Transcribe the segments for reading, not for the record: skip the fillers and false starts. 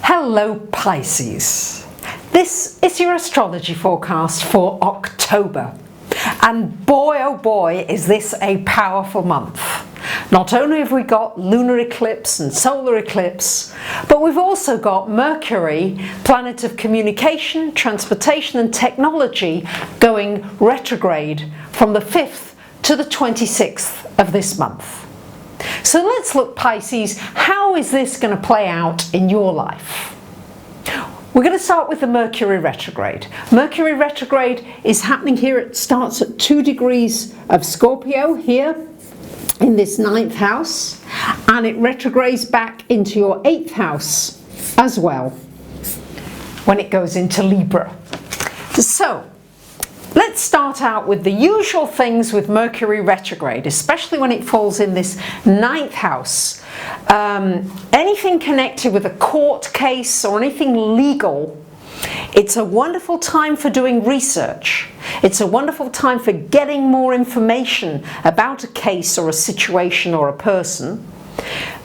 Hello Pisces, this is your astrology forecast for October, and boy oh boy is this a powerful month. Not only have we got lunar eclipse and solar eclipse, but we've also got Mercury, planet of communication, transportation and technology, going retrograde from the 5th to the 26th of this month. So let's look, Pisces, how is this going to play out in your life? We're going to start with the Mercury retrograde. Mercury retrograde is happening here. It starts at 2 degrees of Scorpio here in this 9th house, and it retrogrades back into your 8th house as well when it goes into Libra. So let's start out with the usual things with Mercury retrograde, especially when it falls in this 9th house. Anything connected with a court case or anything legal, it's a wonderful time for doing research. It's a wonderful time for getting more information about a case or a situation or a person.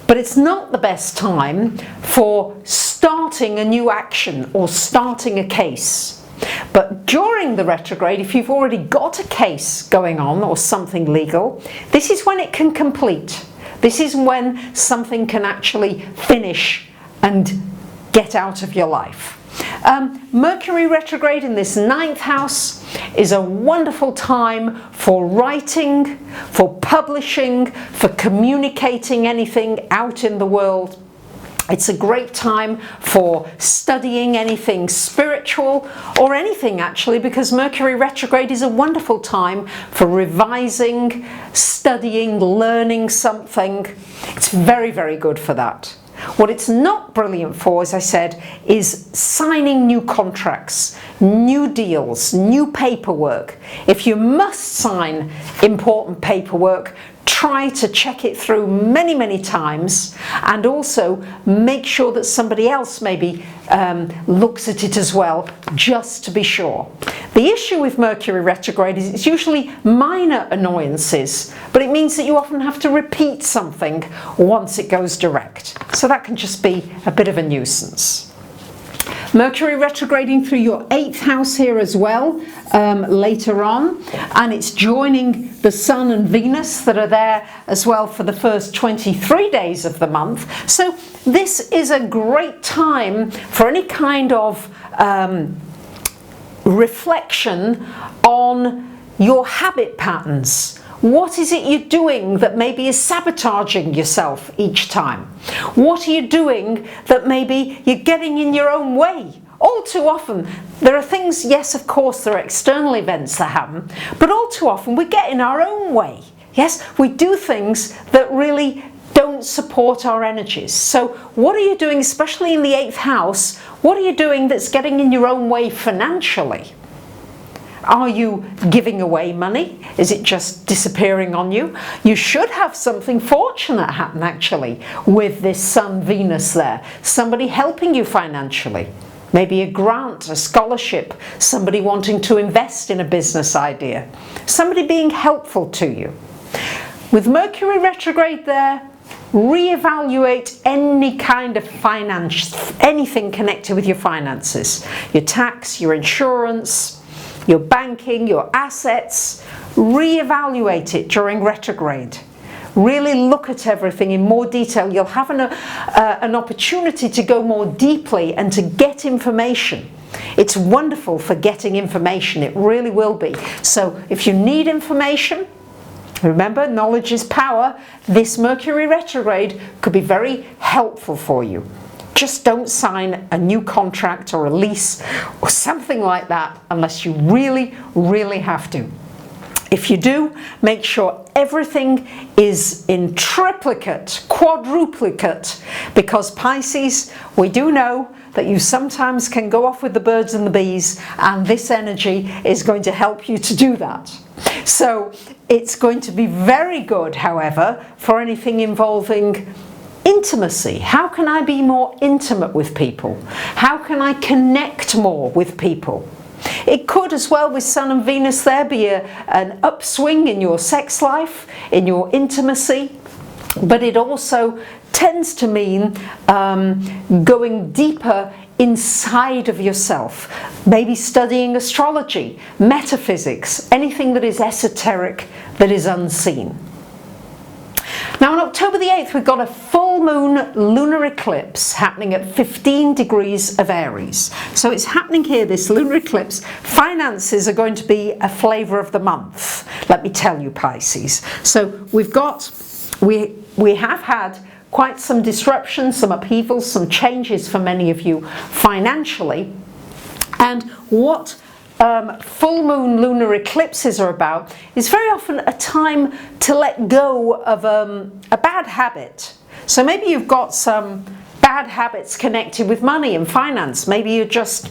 But it's not the best time for starting a new action or starting a case. But during the retrograde, if you've already got a case going on or something legal, this is when it can complete. This is when something can actually finish and get out of your life. Mercury retrograde in this 9th house is a wonderful time for writing, for publishing, for communicating anything out in the world. It's a great time for studying anything spiritual or anything actually, because Mercury retrograde is a wonderful time for revising, studying, learning something. It's very, very good for that. What it's not brilliant for, as I said, is signing new contracts, new deals, new paperwork. If you must sign important paperwork, try to check it through many, many times, and also make sure that somebody else maybe looks at it as well, just to be sure. The issue with Mercury retrograde is it's usually minor annoyances, but it means that you often have to repeat something once it goes direct. So that can just be a bit of a nuisance. Mercury retrograding through your 8th house here as well later on, and it's joining the Sun and Venus that are there as well for the first 23 days of the month. So this is a great time for any kind of reflection on your habit patterns. What is it you're doing that maybe is sabotaging yourself each time? What are you doing that maybe you're getting in your own way? All too often, there are things, yes, of course, there are external events that happen, but all too often we get in our own way. Yes, we do things that really don't support our energies. So what are you doing, especially in the 8th house, what are you doing that's getting in your own way financially? Are you giving away money? Is it just disappearing on you? You should have something fortunate happen actually with this Sun Venus there. Somebody helping you financially. Maybe a grant, a scholarship, somebody wanting to invest in a business idea. Somebody being helpful to you. With Mercury retrograde there, reevaluate any kind of finance, anything connected with your finances. Your tax, your insurance, your banking, your assets. Reevaluate it during retrograde. Really look at everything in more detail. You'll have an opportunity to go more deeply and to get information. It's wonderful for getting information, it really will be. So if you need information, remember, knowledge is power. This Mercury retrograde could be very helpful for you. Just don't sign a new contract or a lease or something like that unless you really, really have to. If you do, make sure everything is in triplicate, quadruplicate, because Pisces, we do know that you sometimes can go off with the birds and the bees, and this energy is going to help you to do that. So it's going to be very good, however, for anything involving intimacy. How can I be more intimate with people? How can I connect more with people? It could as well, with Sun and Venus there, be an upswing in your sex life, in your intimacy, but it also tends to mean going deeper inside of yourself, maybe studying astrology, metaphysics, anything that is esoteric, that is unseen. Now on October the 8th, we've got a full moon lunar eclipse happening at 15 degrees of Aries. So it's happening here, this lunar eclipse. Finances are going to be a flavour of the month, let me tell you, Pisces. So we have had quite some disruptions, some upheavals, some changes for many of you financially. And what full moon lunar eclipses are about is very often a time to let go of a bad habit. So maybe you've got some bad habits connected with money and finance. Maybe you're just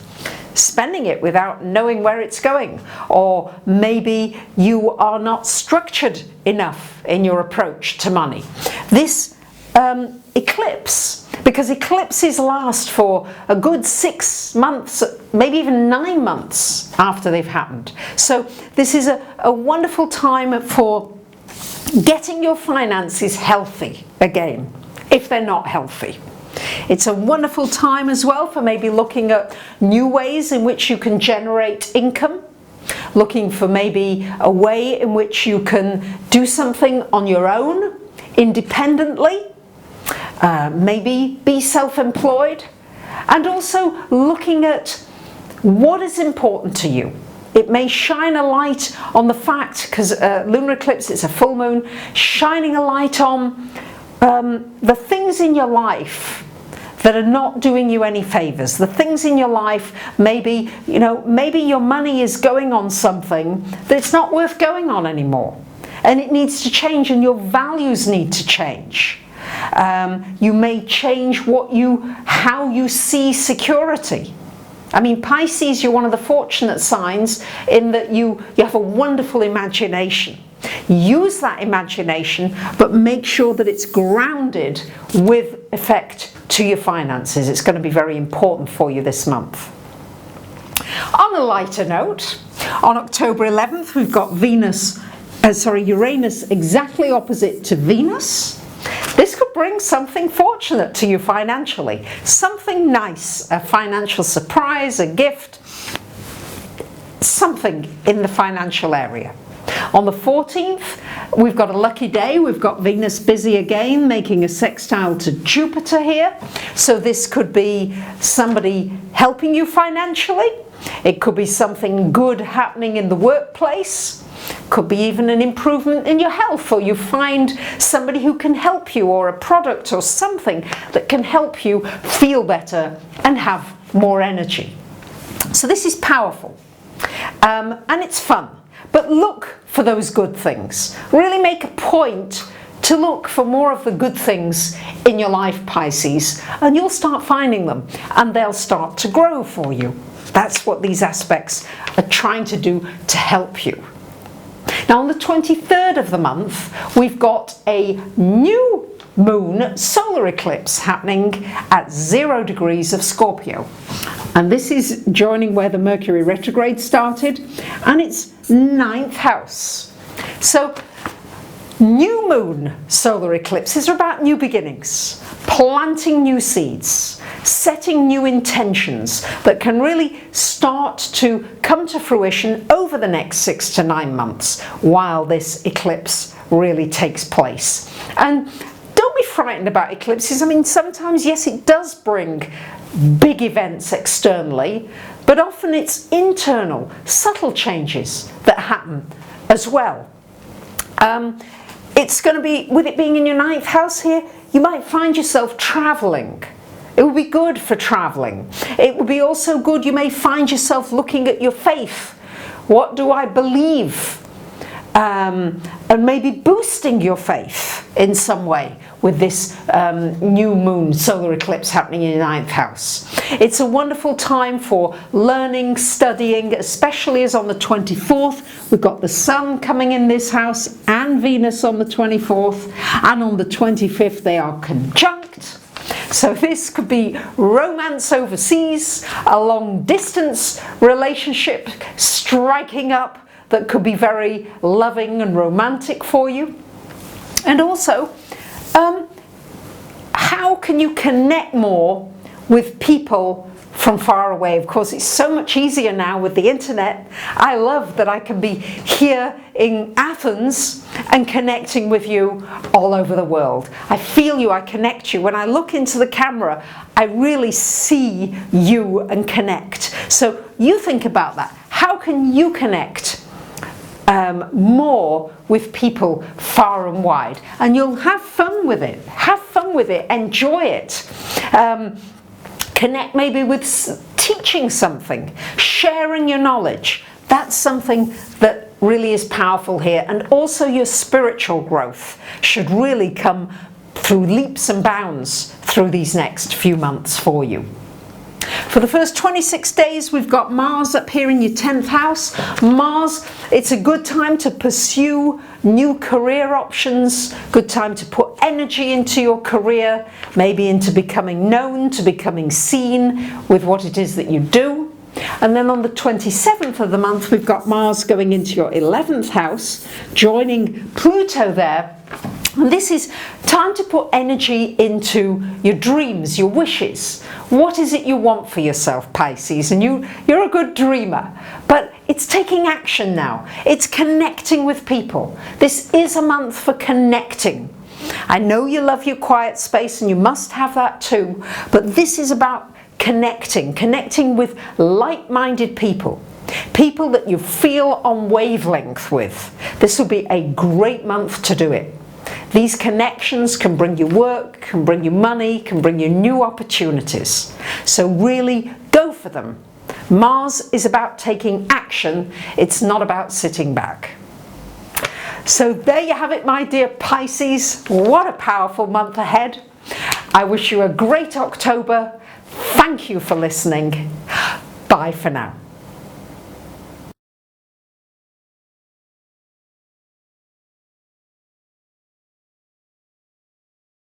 spending it without knowing where it's going, or maybe you are not structured enough in your approach to money. This eclipse, because eclipses last for a good 6 months, maybe even 9 months after they've happened. So this is a wonderful time for getting your finances healthy again, if they're not healthy. It's a wonderful time as well for maybe looking at new ways in which you can generate income, looking for maybe a way in which you can do something on your own, independently, maybe be self-employed, and also looking at what is important to you. It may shine a light on the fact, because lunar eclipse, it's a full moon, shining a light on the things in your life that are not doing you any favors. The things in your life, maybe your money is going on something that it's not worth going on anymore, and it needs to change, and your values need to change. You may change how you see security. I mean, Pisces, you're one of the fortunate signs in that you have a wonderful imagination. Use that imagination, but make sure that it's grounded with effect to your finances. It's going to be very important for you this month. On a lighter note, on October 11th, we've got Uranus exactly opposite to Venus. This could bring something fortunate to you financially, something nice, a financial surprise, a gift, something in the financial area. On the 14th, we've got a lucky day. We've got Venus busy again, making a sextile to Jupiter here. So this could be somebody helping you financially. It could be something good happening in the workplace. Could be even an improvement in your health, or you find somebody who can help you, or a product or something that can help you feel better and have more energy. So this is powerful, and it's fun. But look for those good things. Really make a point to look for more of the good things in your life, Pisces, and you'll start finding them, and they'll start to grow for you. That's what these aspects are trying to do to help you. Now on the 23rd of the month, we've got a new moon solar eclipse happening at 0 degrees of Scorpio. And this is joining where the Mercury retrograde started, and it's 9th house. So new moon solar eclipses are about new beginnings, planting new seeds, setting new intentions that can really start to come to fruition over the next 6 to 9 months while this eclipse really takes place. And don't be frightened about eclipses. I mean, sometimes, yes, it does bring big events externally, but often it's internal, subtle changes that happen as well. It's going to be, with it being in your 9th house here, you might find yourself traveling. It will be good for traveling. It will be also good, you may find yourself looking at your faith. What do I believe? And maybe boosting your faith in some way with this new moon solar eclipse happening in your 9th house. It's a wonderful time for learning, studying, especially as on the 24th we've got the Sun coming in this house and Venus on the 24th, and on the 25th they are conjunct. So this could be romance overseas, a long distance relationship striking up that could be very loving and romantic for you. And also how can you connect more with people from far away? Of course, it's so much easier now with the internet. I love that I can be here in Athens and connecting with you all over the world. I feel you, I connect you. When I look into the camera, I really see you and connect. So you think about that. How can you connect more with people far and wide? And you'll have fun with it. Have fun with it. Enjoy it. Connect maybe with teaching something, sharing your knowledge. That's something that really is powerful here. And also your spiritual growth should really come through leaps and bounds through these next few months for you. For the first 26 days, we've got Mars up here in your 10th house. Mars, it's a good time to pursue new career options, good time to put energy into your career, maybe into becoming known, to becoming seen with what it is that you do. And then on the 27th of the month, we've got Mars going into your 11th house, joining Pluto there. And this is time to put energy into your dreams, your wishes. What is it you want for yourself, Pisces? And you're a good dreamer, but it's taking action now. It's connecting with people. This is a month for connecting. I know you love your quiet space and you must have that too, but this is about connecting with like-minded people. People that you feel on wavelength with. This will be a great month to do it. These connections can bring you work, can bring you money, can bring you new opportunities. So really go for them. Mars is about taking action. It's not about sitting back. So there you have it, my dear Pisces. What a powerful month ahead. I wish you a great October. Thank you for listening. Bye for now.